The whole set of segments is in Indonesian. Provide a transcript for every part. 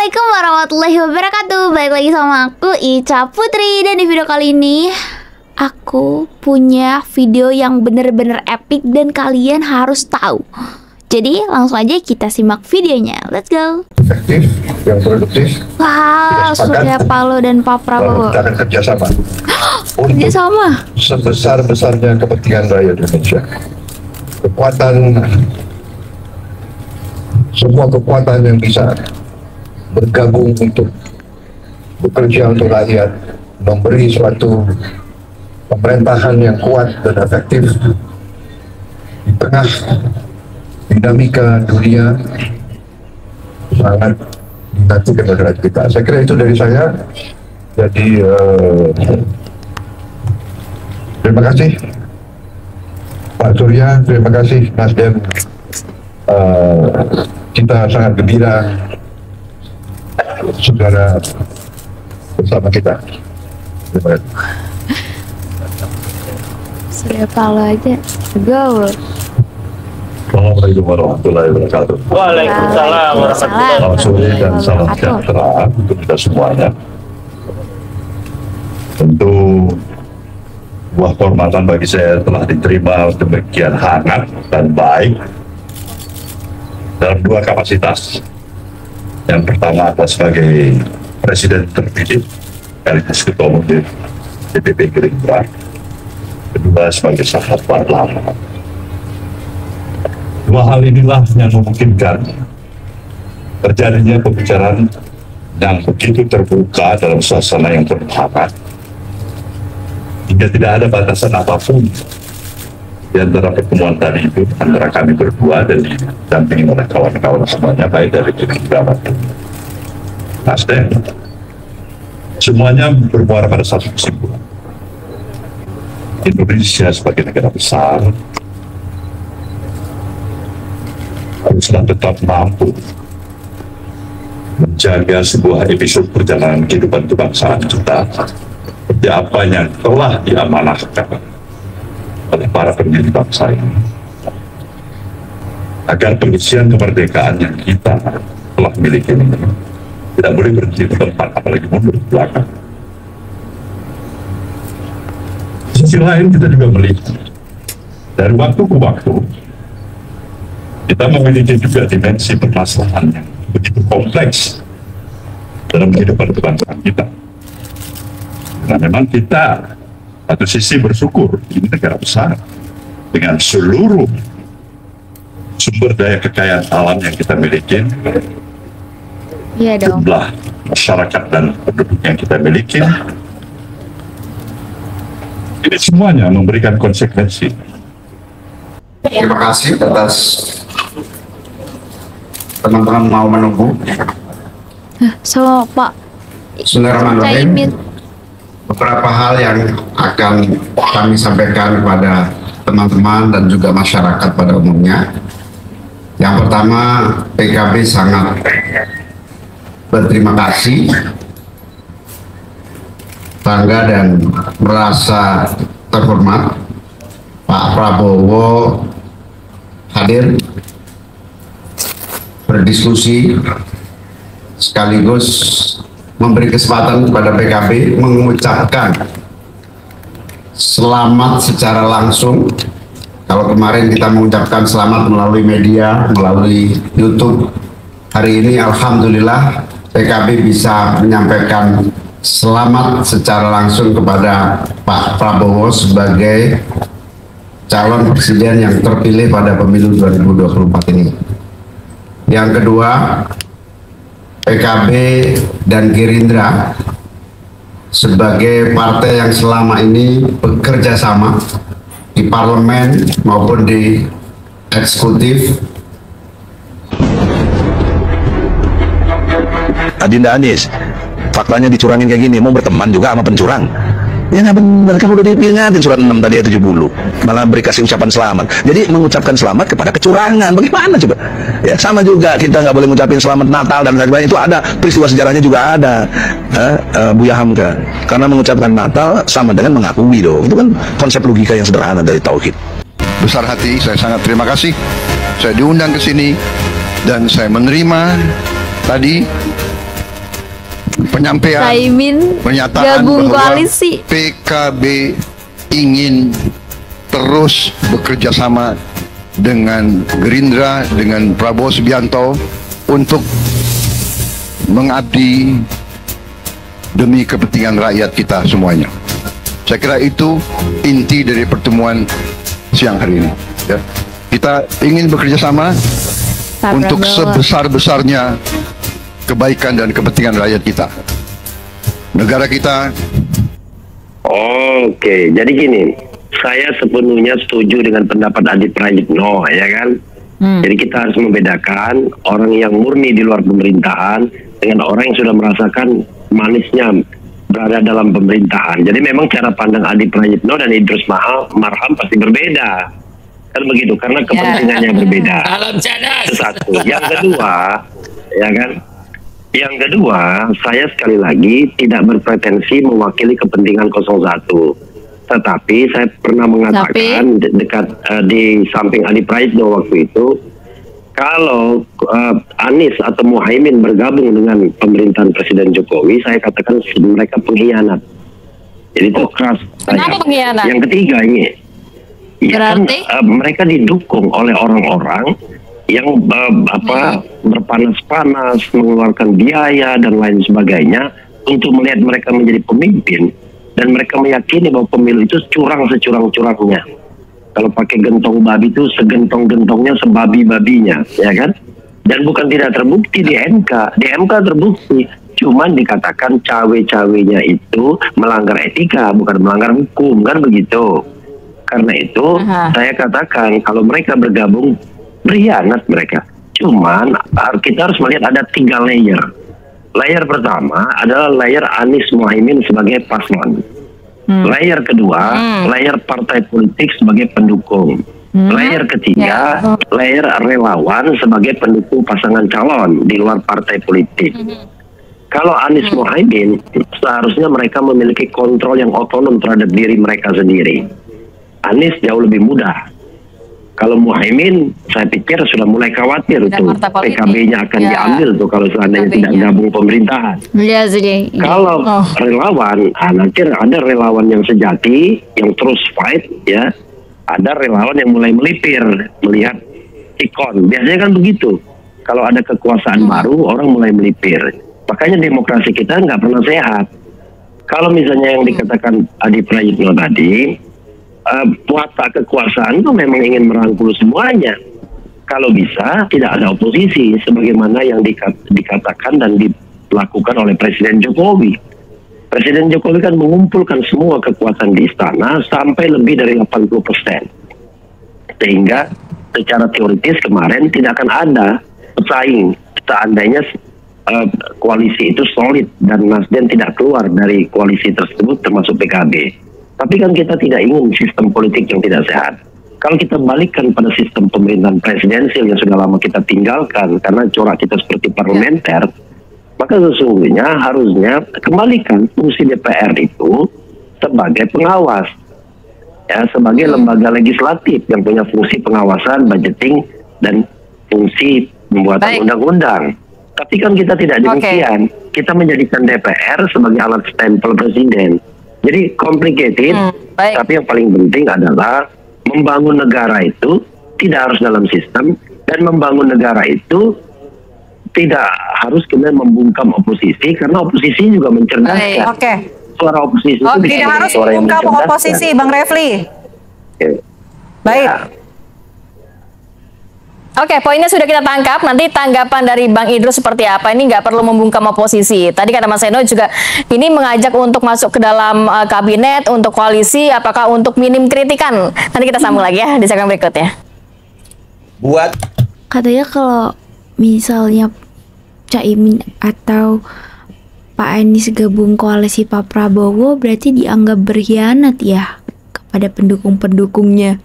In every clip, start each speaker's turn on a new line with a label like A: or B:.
A: Assalamualaikum warahmatullahi wabarakatuh. Balik lagi sama aku Ica Putri. Dan di video kali ini aku punya video yang bener-bener epic dan kalian harus tahu. Jadi langsung aja kita simak videonya. Let's go.
B: Efektif, yang produktif.
A: Wah, Surya Paloh dan Pak Prabowo
B: Kita akan kerjasama
A: kerjasama
B: sebesar-besarnya kepentingan rakyat Indonesia. Semua kekuatan yang bisa bergabung untuk bekerja untuk rakyat, memberi suatu pemerintahan yang kuat dan efektif di tengah dinamika dunia sangat dinantikan negara kita. Saya kira itu dari saya. Jadi terima kasih Pak Surya, terima kasih Nasdem. Kita sangat gembira saudara bersama kita. Terima kasih.
A: Surya Paloh aja go.
B: Assalamualaikum warahmatullahi wabarakatuh.
C: Waalaikumsalam warahmatullahi
B: Selamat sore dan salam
A: wabarakatuh.
B: sejahtera untuk kita semuanya. Tentu sebuah kehormatan bagi saya telah diterima demikian hangat dan baik dalam dua kapasitas. Yang pertama adalah sebagai Presiden terpilih sekaligus Ketua Umum DPP Gerindra. Kedua sebagai sahabat lama. Dua hal inilah yang memungkinkan terjadinya pembicaraan yang begitu terbuka dalam suasana yang penuh hangat, hingga tidak ada batasan apapun di antara pertemuan tadi itu antara kami berdua dan didampingi oleh kawan-kawan semuanya, baik dari Gerindra maupun Nasdem. Semuanya bermuara pada satu kesimpulan: Indonesia sebagai negara besar haruslah tetap mampu menjaga sebuah episode perjalanan kehidupan kebangsaan kita seperti apa yang telah diamanahkan oleh para pendiri bangsa ini, agar pengisian kemerdekaan yang kita telah miliki ini tidak boleh berhenti di tempat, apalagi mundur ke belakang. Di sisi lain kita juga melihat dari waktu ke waktu kita memiliki juga dimensi permasalahan yang begitu kompleks dalam kehidupan kebangsaan kita. Nah, memang kita satu sisi bersyukur ini negara besar dengan seluruh sumber daya kekayaan alam yang kita miliki,
A: Iya dong.
B: jumlah masyarakat dan penduduk yang kita miliki. Ini semuanya memberikan konsekuensi.
D: Terima kasih atas teman-teman mau menunggu.
A: So Pak
D: Bismillahirrahmanirrahim.
A: Caimin.
D: Beberapa hal yang akan kami sampaikan kepada teman-teman dan juga masyarakat pada umumnya. Yang pertama, PKB sangat berterima kasih, bangga dan merasa terhormat Pak Prabowo hadir berdiskusi sekaligus memberi kesempatan kepada PKB mengucapkan selamat secara langsung. Kalau kemarin kita mengucapkan selamat melalui media, melalui YouTube, hari ini alhamdulillah PKB bisa menyampaikan selamat secara langsung kepada Pak Prabowo sebagai calon presiden yang terpilih pada pemilu 2024 ini. Yang kedua, PKB dan Gerindra sebagai partai yang selama ini bekerja sama di parlemen maupun di eksekutif.
E: Adinda Anies, faktanya dicurangin kayak gini, mau berteman juga sama pencurang. Ya nggak benar, kan udah diingatin surat 6 tadi ayat 70, malah beri kasih ucapan selamat. Jadi mengucapkan selamat kepada kecurangan, bagaimana coba? Ya sama juga kita nggak boleh mengucapin selamat Natal dan lain-lain, itu ada peristiwa sejarahnya juga ada. Buya Hamka, karena mengucapkan Natal sama dengan mengakui dong, itu kan konsep logika yang sederhana dari tauhid.
F: Besar hati, saya sangat terima kasih. Saya diundang ke sini dan saya menerima tadi penyampaian
A: Caimin
F: pernyataan
A: gabung
F: bahwa
A: koalisi.
F: PKB ingin terus bekerja sama dengan Gerindra, dengan Prabowo Subianto untuk mengabdi demi kepentingan rakyat kita semuanya. Saya kira itu inti dari pertemuan siang hari ini. Ya. Kita ingin bekerja sama
A: Pak
F: untuk
A: Prabowo.
F: sebesar-besarnya kebaikan dan kepentingan rakyat kita. Negara kita.
G: Oke, jadi gini, saya sepenuhnya setuju dengan pendapat Adi Prayitno, ya kan? Jadi kita harus membedakan orang yang murni di luar pemerintahan dengan orang yang sudah merasakan manisnya berada dalam pemerintahan. Jadi memang cara pandang Adi Prayitno dan Idrus Marham pasti berbeda. Kan begitu, karena kepentingannya berbeda. Itu satu. Yang kedua, ya kan? Yang kedua, saya sekali lagi tidak berpretensi mewakili kepentingan 01. Tetapi saya pernah mengatakan di samping Adi Prayitno waktu itu, kalau Anies atau Muhaimin bergabung dengan pemerintahan Presiden Jokowi, saya katakan mereka pengkhianat. Jadi itu keras.
H: Kenapa pengkhianat?
G: Yang ketiga ini, ya kan, mereka didukung oleh orang-orang yang berpanas-panas, mengeluarkan biaya dan lain sebagainya untuk melihat mereka menjadi pemimpin, dan mereka meyakini bahwa pemilu itu curang securang-curangnya. Kalau pakai gentong babi itu segentong-gentongnya sebabi-babinya, ya kan? Dan bukan tidak terbukti di MK. Di MK terbukti, cuman dikatakan cawe-cawenya itu melanggar etika, bukan melanggar hukum, kan begitu. Karena itu saya katakan kalau mereka bergabung, berkhianat mereka. Cuman kita harus melihat ada 3 layer. Layer pertama adalah layer Anies Muhaimin sebagai paslon. Layer kedua, layer partai politik sebagai pendukung. Layer ketiga, layer relawan sebagai pendukung pasangan calon di luar partai politik. Kalau Anies Muhaimin, seharusnya mereka memiliki kontrol yang otonom terhadap diri mereka sendiri. Anies jauh lebih mudah. Kalau Muhaimin, saya pikir sudah mulai khawatir tuh PKB-nya akan diambil tuh kalau seandainya tidak gabung pemerintahan.
A: Iya sih.
G: Kalau relawan, nanti ada relawan yang sejati, yang terus fight, ya. Ada relawan yang mulai melipir, melihat ikon. Biasanya kan begitu. Kalau ada kekuasaan baru, orang mulai melipir. Makanya demokrasi kita nggak pernah sehat. Kalau misalnya yang dikatakan Adi Prayitno tadi, watak kekuasaan itu memang ingin merangkul semuanya. Kalau bisa tidak ada oposisi sebagaimana yang dikatakan dan dilakukan oleh Presiden Jokowi. Presiden Jokowi kan mengumpulkan semua kekuatan di istana sampai lebih dari 80%. Sehingga secara teoritis kemarin tidak akan ada pesaing seandainya koalisi itu solid dan Nasdem tidak keluar dari koalisi tersebut termasuk PKB. Tapi kan kita tidak ingin sistem politik yang tidak sehat. Kalau kita balikkan pada sistem pemerintahan presidensial yang sudah lama kita tinggalkan karena corak kita seperti parlementer, maka sesungguhnya harusnya kembalikan fungsi DPR itu sebagai pengawas, ya, sebagai lembaga legislatif yang punya fungsi pengawasan, budgeting, dan fungsi pembuatan undang-undang. Tapi kan kita tidak demikian. Kita menjadikan DPR sebagai alat stempel presiden. Jadi complicated, tapi yang paling penting adalah membangun negara itu tidak harus dalam sistem, dan membangun negara itu tidak harus kemudian membungkam oposisi, karena oposisi juga mencerdaskan. Suara oposisi itu
H: tidak harus membungkam oposisi, Bang Refli. Baik. Ya. Oke, poinnya sudah kita tangkap. Nanti tanggapan dari Bang Idrus seperti apa? Ini nggak perlu membungkam oposisi. Tadi kata Mas Eno juga, ini mengajak untuk masuk ke dalam kabinet, untuk koalisi, apakah untuk minim kritikan? Nanti kita sambung lagi ya di segmen berikutnya.
A: Buat katanya kalau misalnya Caimin atau Pak Anies gabung koalisi Pak Prabowo, berarti dianggap berkhianat ya kepada pendukung-pendukungnya.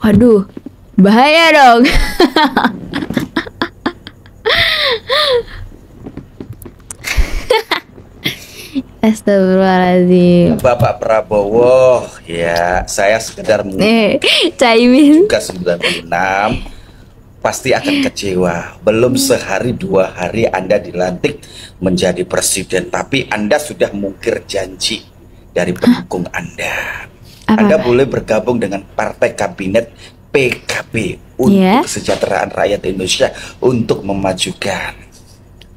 A: Waduh, bahaya dong. Astagfirullahaladzim.
I: Bapak Prabowo, ya saya sekedar
A: Caimin
I: juga 96. pasti akan kecewa. Belum sehari 2 hari Anda dilantik menjadi presiden, tapi Anda sudah mungkir janji dari pendukung Anda. Anda boleh bergabung dengan partai kabinet PKB untuk kesejahteraan rakyat Indonesia, untuk memajukan.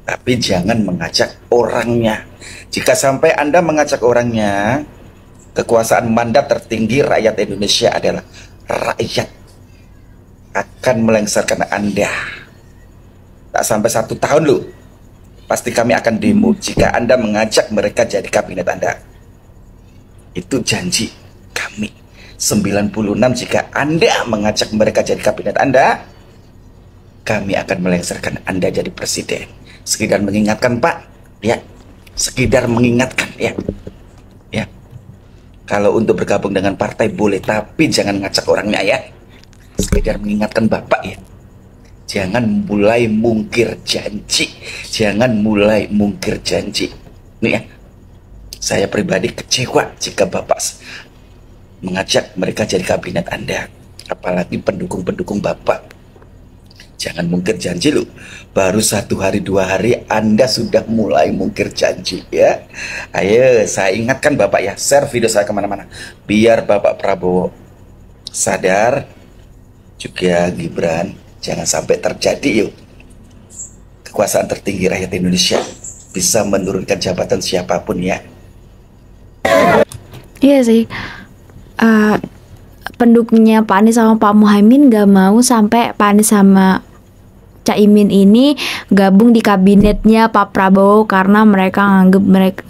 I: Tapi jangan mengajak orangnya. Jika sampai Anda mengajak orangnya, kekuasaan mandat tertinggi rakyat Indonesia adalah rakyat akan melengsarkan Anda. Tak sampai 1 tahun loh, pasti kami akan demo jika Anda mengajak mereka jadi kabinet Anda. Itu janji kami. 96 jika Anda mengajak mereka jadi kabinet Anda, kami akan melengsarkan Anda jadi presiden. Sekedar mengingatkan Pak, ya. Sekedar mengingatkan, ya. Ya. Kalau untuk bergabung dengan partai boleh, tapi jangan ngajak orangnya, ya. Sekedar mengingatkan Bapak, ya. Jangan mulai mungkir janji. Jangan mulai mungkir janji. Nih ya, saya pribadi kecewa jika Bapak mengajak mereka jadi kabinet Anda. Apalagi pendukung-pendukung Bapak. Jangan mungkir janji loh. Baru 1 hari 2 hari Anda sudah mulai mungkir janji, ya. Ayo, saya ingatkan Bapak, ya. Share video saya kemana-mana. Biar Bapak Prabowo sadar, juga Gibran, jangan sampai terjadi yuk kekuasaan tertinggi rakyat Indonesia bisa menurunkan jabatan siapapun, ya.
A: Iya sih, pendukungnya Pak Anies sama Pak Muhaimin gak mau sampai Pak Anies sama Caimin ini gabung di kabinetnya Pak Prabowo karena mereka nganggep mereka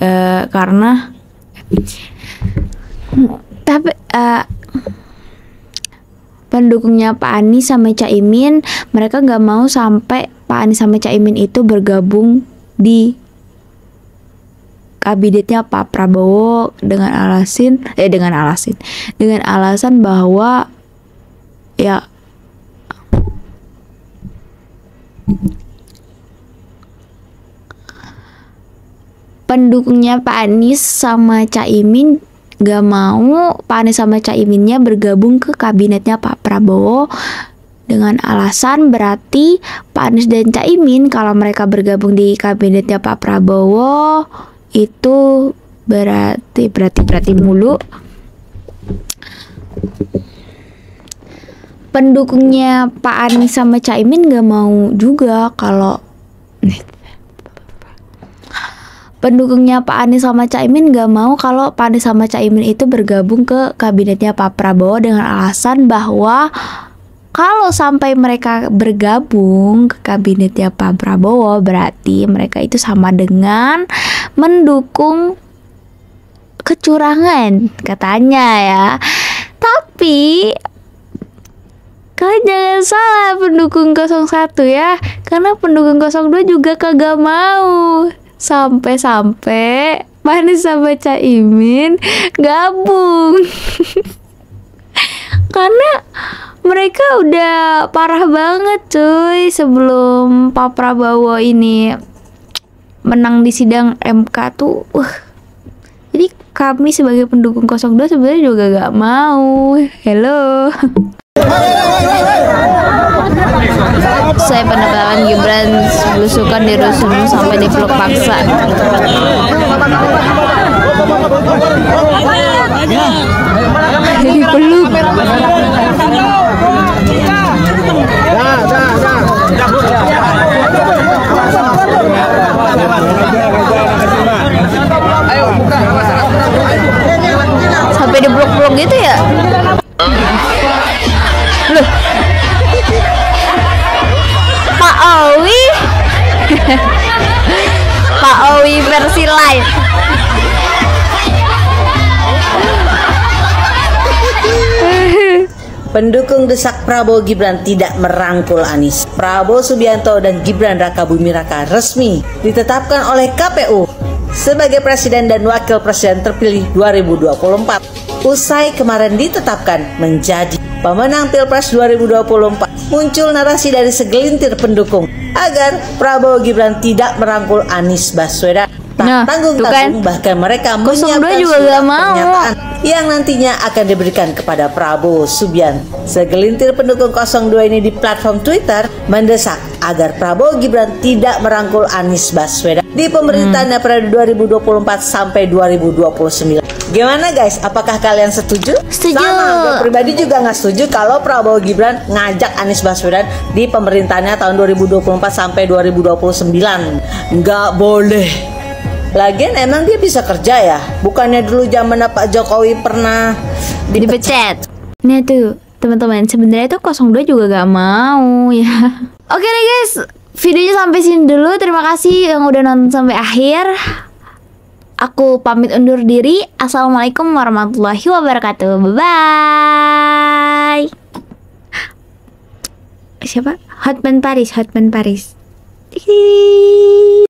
A: pendukungnya Pak Anies sama Caimin, mereka nggak mau sampai Pak Anies sama Caimin itu bergabung di kabinetnya Pak Prabowo dengan alasan bahwa ya pendukungnya Pak Anies sama Caimin gak mau Pak Anies sama Caiminnya bergabung ke kabinetnya Pak Prabowo dengan alasan berarti Pak Anies dan Caimin kalau mereka bergabung di kabinetnya Pak Prabowo itu berarti mulu. Pendukungnya Pak Anies sama Caimin gak mau juga kalau pendukungnya Pak Anies sama Caimin gak mau kalau Pak Anies sama Caimin itu bergabung ke kabinetnya Pak Prabowo dengan alasan bahwa kalau sampai mereka bergabung ke kabinetnya Pak Prabowo berarti mereka itu sama dengan mendukung kecurangan katanya, ya. Tapi kalian jangan salah pendukung 01, ya, karena pendukung 02 juga kagak mau. Sampai-sampai Pak Anies sama Caimin gabung karena mereka udah parah banget cuy sebelum Pak Prabowo ini menang di sidang MK tuh. Jadi kami sebagai pendukung 02 sebenarnya juga gak mau. Hello. Saya pendapatan Gibran belusukan di rusun sampai dipeluk paksa. Dipeluk. Sampai dipeluk-peluk gitu ya? Loh. Pak Owi Pak Owi versi live.
J: Pendukung desak Prabowo Gibran tidak merangkul Anies. Prabowo Subianto dan Gibran Raka Buming Raka resmi ditetapkan oleh KPU sebagai presiden dan wakil presiden terpilih 2024. Usai kemarin ditetapkan menjadi pemenang Pilpres 2024, muncul narasi dari segelintir pendukung agar Prabowo Gibran tidak merangkul Anies Baswedan. Tak tanggung-tanggung bahkan mereka menyiapkan surat pernyataan yang nantinya akan diberikan kepada Prabowo Subianto. Segelintir pendukung 02 ini di platform Twitter mendesak agar Prabowo Gibran tidak merangkul Anies Baswedan di pemerintahannya periode 2024 sampai 2029. Gimana guys? Apakah kalian setuju?
A: Setuju.
J: Sama, gue pribadi juga nggak setuju kalau Prabowo Gibran ngajak Anies Baswedan di pemerintahannya tahun 2024 sampai 2029. Nggak boleh. Lagian emang dia bisa kerja ya? Bukannya dulu zaman Pak Jokowi pernah
A: dipecat. Nah tuh teman-teman, sebenarnya tuh 02 juga gak mau ya. Oke deh guys, videonya sampai sini dulu. Terima kasih yang udah nonton sampai akhir. Aku pamit undur diri. Assalamualaikum warahmatullahi wabarakatuh. Bye bye. Siapa? Hotman Paris.